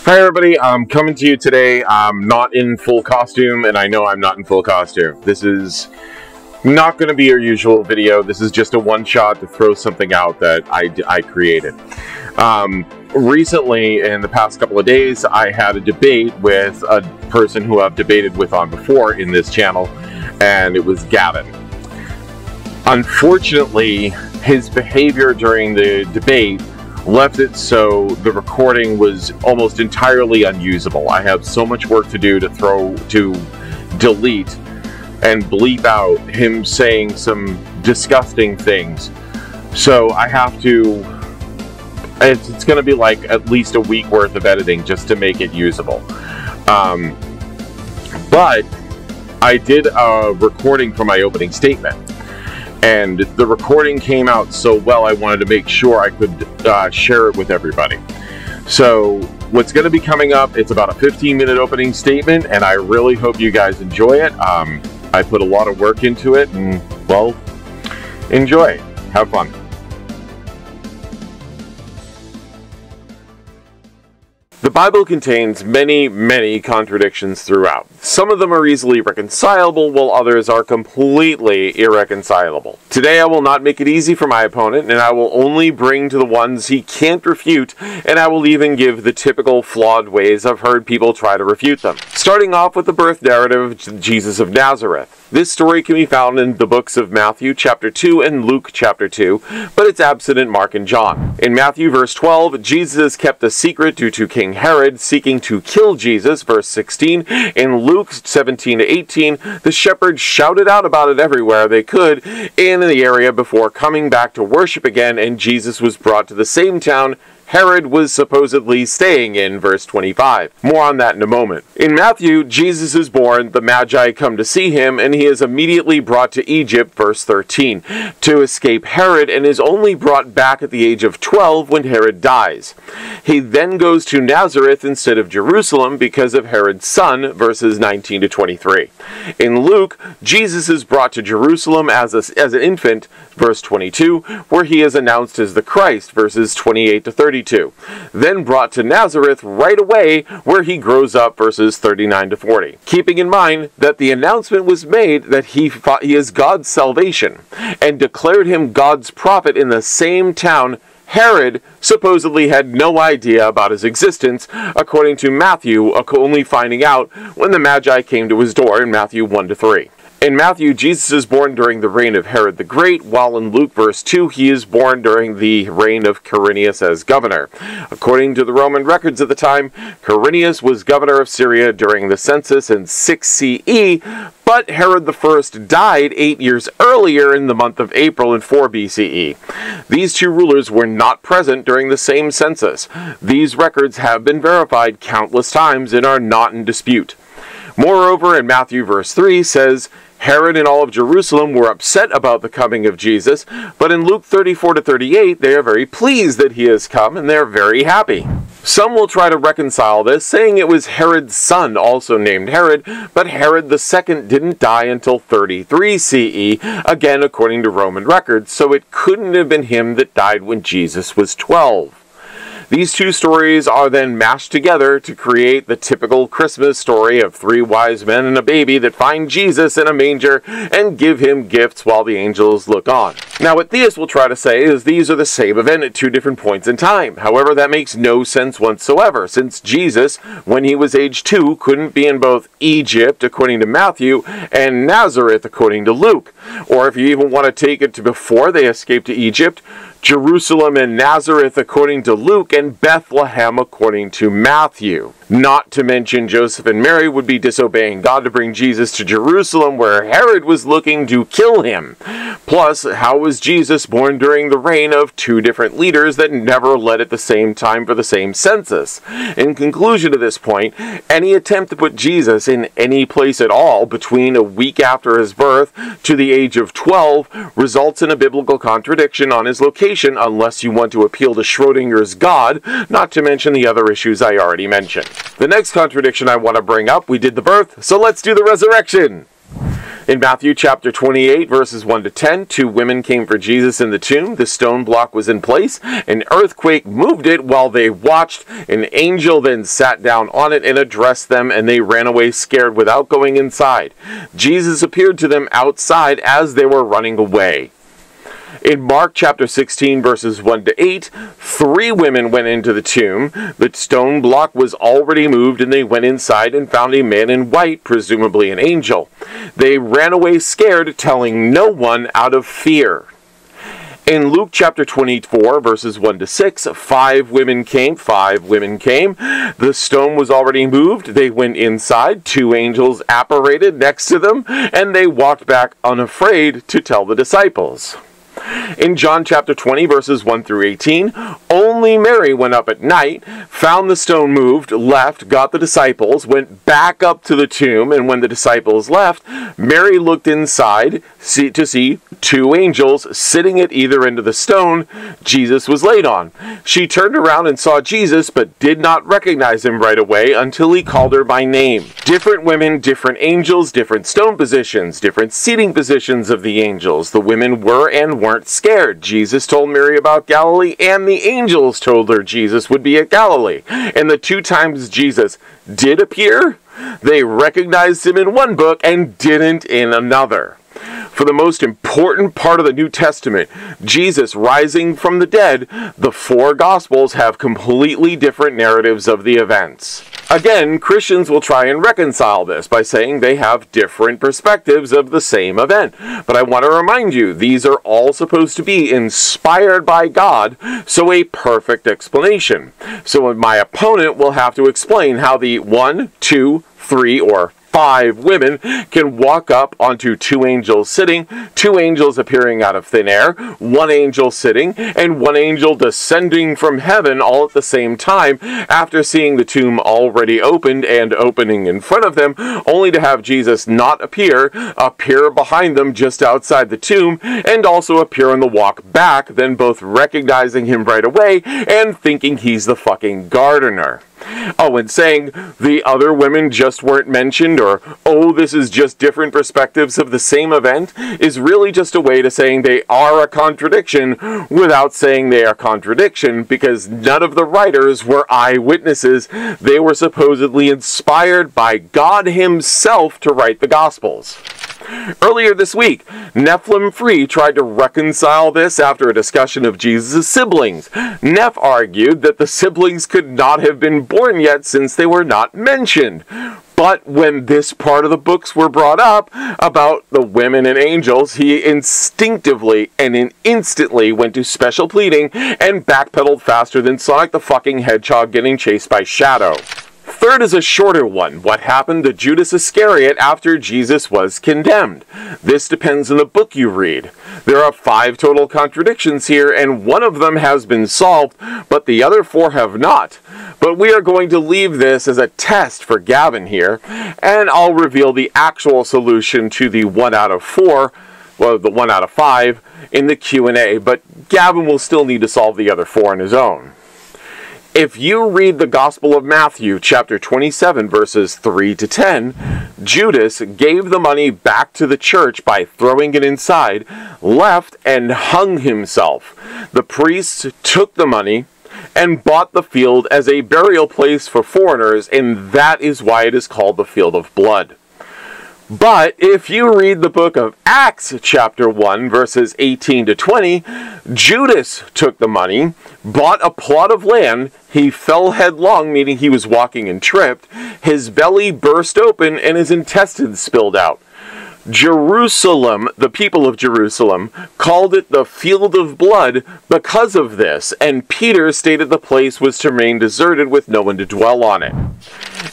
Hi everybody, I'm coming to you today. I'm not in full costume, and I know I'm not in full costume. This is not going to be your usual video. This is just a one-shot to throw something out that I created. Recently, in the past couple of days, I had a debate with a person who I've debated with on before in this channel, and it was Gavin. Unfortunately, his behavior during the debate left it so the recording was almost entirely unusable. I have so much work to do to delete and bleep out him saying some disgusting things. So I have to, it's going to be like at least a week worth of editing just to make it usable. But I did a recording for my opening statement. And the recording came out so well, I wanted to make sure I could share it with everybody. So what's going to be coming up, it's about a 15-minute opening statement, and I really hope you guys enjoy it. I put a lot of work into it, and, well, enjoy. Have fun. The Bible contains many contradictions throughout. Some of them are easily reconcilable, while others are completely irreconcilable. Today I will not make it easy for my opponent, and I will only bring to the ones he can't refute, and I will even give the typical flawed ways I've heard people try to refute them. Starting off with the birth narrative of Jesus of Nazareth. This story can be found in the books of Matthew chapter 2 and Luke chapter 2, but it's absent in Mark and John. In Matthew verse 12, Jesus is kept a secret due to King Herod seeking to kill Jesus, verse 16. In Luke 17 to 18, the shepherds shouted out about it everywhere they could in the area before coming back to worship again, and Jesus was brought to the same town Herod was supposedly staying in, verse 25. More on that in a moment. In Matthew, Jesus is born, the Magi come to see him, and he is immediately brought to Egypt, verse 13, to escape Herod, and is only brought back at the age of 12 when Herod dies. He then goes to Nazareth instead of Jerusalem because of Herod's son, verses 19 to 23. In Luke, Jesus is brought to Jerusalem as an infant, verse 22, where he is announced as the Christ, verses 28 to 32. Then brought to Nazareth right away, where he grows up, verses 39 to 40. Keeping in mind that the announcement was made that he is God's salvation, and declared him God's prophet in the same town, Herod supposedly had no idea about his existence, according to Matthew, only finding out when the Magi came to his door in Matthew 1 to 3. In Matthew, Jesus is born during the reign of Herod the Great, while in Luke verse 2, he is born during the reign of Quirinius as governor. According to the Roman records of the time, Quirinius was governor of Syria during the census in 6 CE, but Herod I died 8 years earlier in the month of April in 4 BCE. These two rulers were not present during the same census. These records have been verified countless times and are not in dispute. Moreover, in Matthew verse 3 says, Herod and all of Jerusalem were upset about the coming of Jesus, but in Luke 34 to 38, they are very pleased that he has come, and they're very happy. Some will try to reconcile this, saying it was Herod's son, also named Herod, but Herod II didn't die until 33 CE, again according to Roman records, so it couldn't have been him that died when Jesus was 12. These two stories are then mashed together to create the typical Christmas story of 3 wise men and a baby that find Jesus in a manger and give him gifts while the angels look on. Now, what theists will try to say is these are the same event at 2 different points in time. However, that makes no sense whatsoever, since Jesus, when he was age 2, couldn't be in both Egypt, according to Matthew, and Nazareth, according to Luke. Or if you even want to take it to before they escaped to Egypt, Jerusalem and Nazareth according to Luke, and Bethlehem according to Matthew. Not to mention Joseph and Mary would be disobeying God to bring Jesus to Jerusalem, where Herod was looking to kill him. Plus, how was Jesus born during the reign of 2 different leaders that never led at the same time for the same census? In conclusion to this point, any attempt to put Jesus in any place at all between a week after his birth to the age of 12 results in a biblical contradiction on his location, unless you want to appeal to Schrodinger's God, not to mention the other issues I already mentioned. The next contradiction I want to bring up, we did the birth, so let's do the resurrection. In Matthew chapter 28, verses 1 to 10, 2 women came for Jesus in the tomb. The stone block was in place. An earthquake moved it while they watched. An angel then sat down on it and addressed them, and they ran away scared without going inside. Jesus appeared to them outside as they were running away. In Mark chapter 16, verses 1 to 8, 3 women went into the tomb. The stone block was already moved, and they went inside and found a man in white, presumably an angel. They ran away scared, telling no one out of fear. In Luke chapter 24, verses 1 to 6, 5 women came. The stone was already moved. They went inside. 2 angels apparated next to them, and they walked back unafraid to tell the disciples. In John chapter 20, verses 1 through 18, only Mary went up at night, found the stone moved, left, got the disciples, went back up to the tomb, and when the disciples left, Mary looked inside to see 2 angels sitting at either end of the stone Jesus was laid on. She turned around and saw Jesus, but did not recognize him right away until he called her by name. Different women, different angels, different stone positions, different seating positions of the angels. The women were and weren't scared. Jesus told Mary about Galilee, and the angels told her Jesus would be at Galilee. And the 2 times Jesus did appear, they recognized him in one book and didn't in another. For the most important part of the New Testament, Jesus rising from the dead, the 4 Gospels have completely different narratives of the events. Again, Christians will try and reconcile this by saying they have different perspectives of the same event. But I want to remind you, these are all supposed to be inspired by God, so a perfect explanation. So my opponent will have to explain how the 1, 2, 3, or 5 women can walk up onto 2 angels sitting, 2 angels appearing out of thin air, 1 angel sitting, and 1 angel descending from heaven all at the same time after seeing the tomb already opened and opening in front of them, only to have Jesus not appear behind them just outside the tomb, and also appear on the walk back, then both recognizing him right away and thinking he's the fucking gardener. Oh, and saying the other women just weren't mentioned, or, oh, this is just different perspectives of the same event, is really just a way to saying they are a contradiction without saying they are a contradiction, because none of the writers were eyewitnesses. They were supposedly inspired by God himself to write the Gospels. Earlier this week, Nephilim Free tried to reconcile this after a discussion of Jesus' siblings. Neph argued that the siblings could not have been born yet since they were not mentioned. But when this part of the books were brought up about the women and angels, he instinctively and instantly went to special pleading and backpedaled faster than Sonic the fucking Hedgehog getting chased by Shadow. Third is a shorter one. What happened to Judas Iscariot after Jesus was condemned? This depends on the book you read. There are 5 total contradictions here, and one of them has been solved, but the other 4 have not. But we are going to leave this as a test for Gavin here, and I'll reveal the actual solution to the 1 out of 4, well, the 1 out of 5, in the Q&A, but Gavin will still need to solve the other 4 on his own. If you read the Gospel of Matthew, chapter 27, verses 3 to 10, Judas gave the money back to the church by throwing it inside, left, and hung himself. The priests took the money and bought the field as a burial place for foreigners, and that is why it is called the Field of Blood. But if you read the book of Acts, chapter 1, verses 18 to 20, Judas took the money, bought a plot of land, he fell headlong, meaning he was walking and tripped, his belly burst open, and his intestines spilled out. Jerusalem, the people of Jerusalem, called it the Field of Blood because of this, and Peter stated the place was to remain deserted with no one to dwell on it.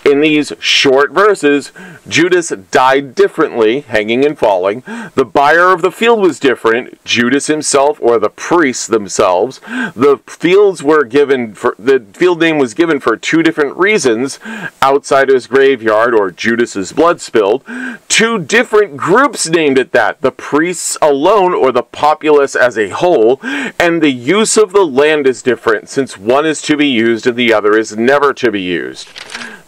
In these short verses, Judas died differently, hanging and falling. The buyer of the field was different, Judas himself or the priests themselves. The field name was given for 2 different reasons: outsider's graveyard or Judas's blood spilled. 2 different groups named it that: the priests alone or the populace as a whole. And the use of the land is different, since one is to be used and the other is never to be used.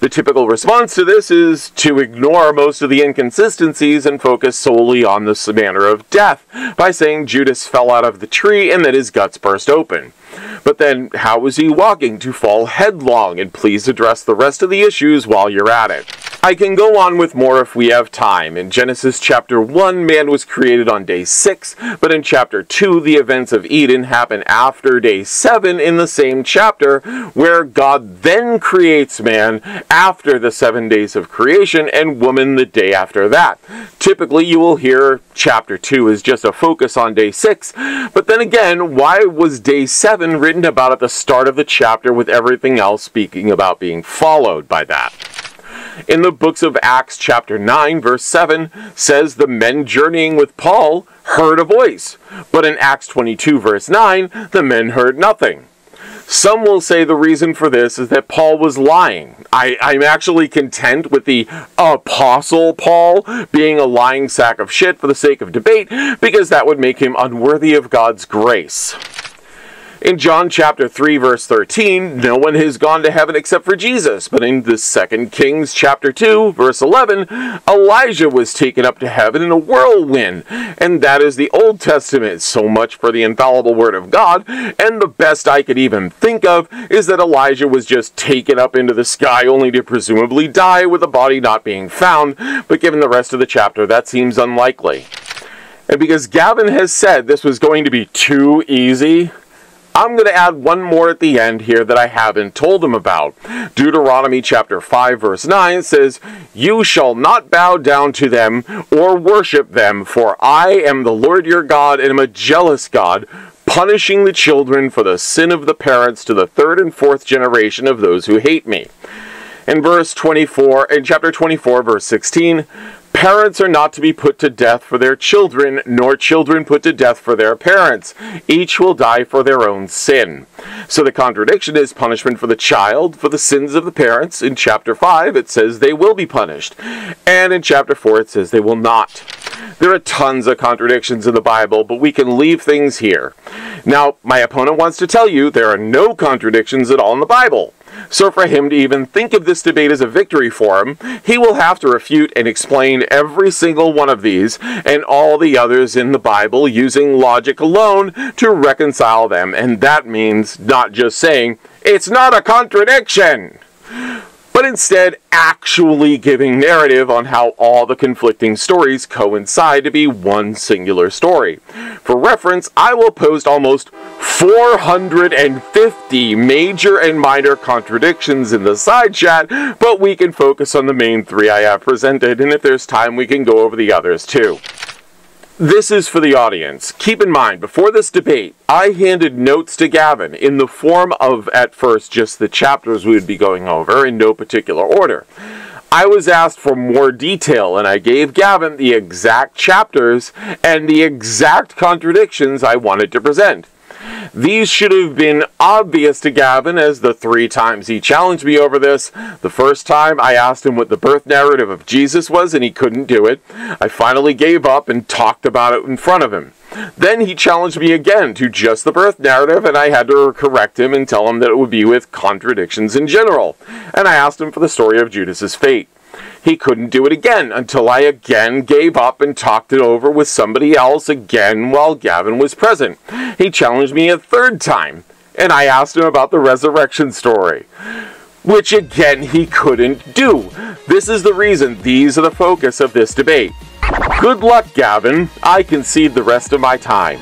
The typical response to this is to ignore most of the inconsistencies and focus solely on the manner of death by saying Judas fell out of the tree and that his guts burst open. But then, how was he walking to fall headlong? And please address the rest of the issues while you're at it. I can go on with more if we have time. In Genesis chapter 1, man was created on day 6, but in chapter 2, the events of Eden happen after day 7 in the same chapter, where God then creates man after the 7 days of creation and woman the day after that. Typically, you will hear chapter 2 is just a focus on day 6, but then again, why was day 7 written about at the start of the chapter with everything else speaking about being followed by that? In the books of Acts chapter 9 verse 7 says the men journeying with Paul heard a voice, but in Acts 22 verse 9 the men heard nothing. Some will say the reason for this is that Paul was lying. I'm actually content with the Apostle Paul being a lying sack of shit for the sake of debate, because that would make him unworthy of God's grace. In John chapter 3 verse 13, no one has gone to heaven except for Jesus. But in the 2 Kings chapter 2 verse 11, Elijah was taken up to heaven in a whirlwind. And that is the Old Testament. So much for the infallible word of God. And the best I could even think of is that Elijah was just taken up into the sky only to presumably die with the body not being found. But given the rest of the chapter, that seems unlikely. And because Gavin has said this was going to be too easy, I'm going to add one more at the end here that I haven't told him about. Deuteronomy chapter 5 verse 9 says, "You shall not bow down to them or worship them, for I am the Lord your God and am a jealous God, punishing the children for the sin of the parents to the 3rd and 4th generation of those who hate me." In chapter 24 verse 16, "Parents are not to be put to death for their children, nor children put to death for their parents. Each will die for their own sin." So the contradiction is punishment for the child for the sins of the parents. In chapter 5, it says they will be punished. And in chapter 4, it says they will not. There are tons of contradictions in the Bible, but we can leave things here. Now, my opponent wants to tell you there are no contradictions at all in the Bible. So for him to even think of this debate as a victory for him, he will have to refute and explain every single one of these and all the others in the Bible using logic alone to reconcile them. And that means not just saying, "It's not a contradiction," but instead actually giving narrative on how all the conflicting stories coincide to be one singular story. For reference, I will post almost 450 major and minor contradictions in the side chat, but we can focus on the main 3 I have presented, and if there's time we can go over the others too. This is for the audience. Keep in mind, before this debate, I handed notes to Gavin in the form of, at first, just the chapters we would be going over in no particular order. I was asked for more detail, and I gave Gavin the exact chapters and the exact contradictions I wanted to present. These should have been obvious to Gavin, as the 3 times he challenged me over this. The first time I asked him what the birth narrative of Jesus was and he couldn't do it. I finally gave up and talked about it in front of him. Then he challenged me again to just the birth narrative, and I had to correct him and tell him that it would be with contradictions in general. And I asked him for the story of Judas's fate. He couldn't do it again until I again gave up and talked it over with somebody else again while Gavin was present. He challenged me a 3rd time, and I asked him about the resurrection story, which again he couldn't do. This is the reason these are the focus of this debate. Good luck, Gavin. I concede the rest of my time.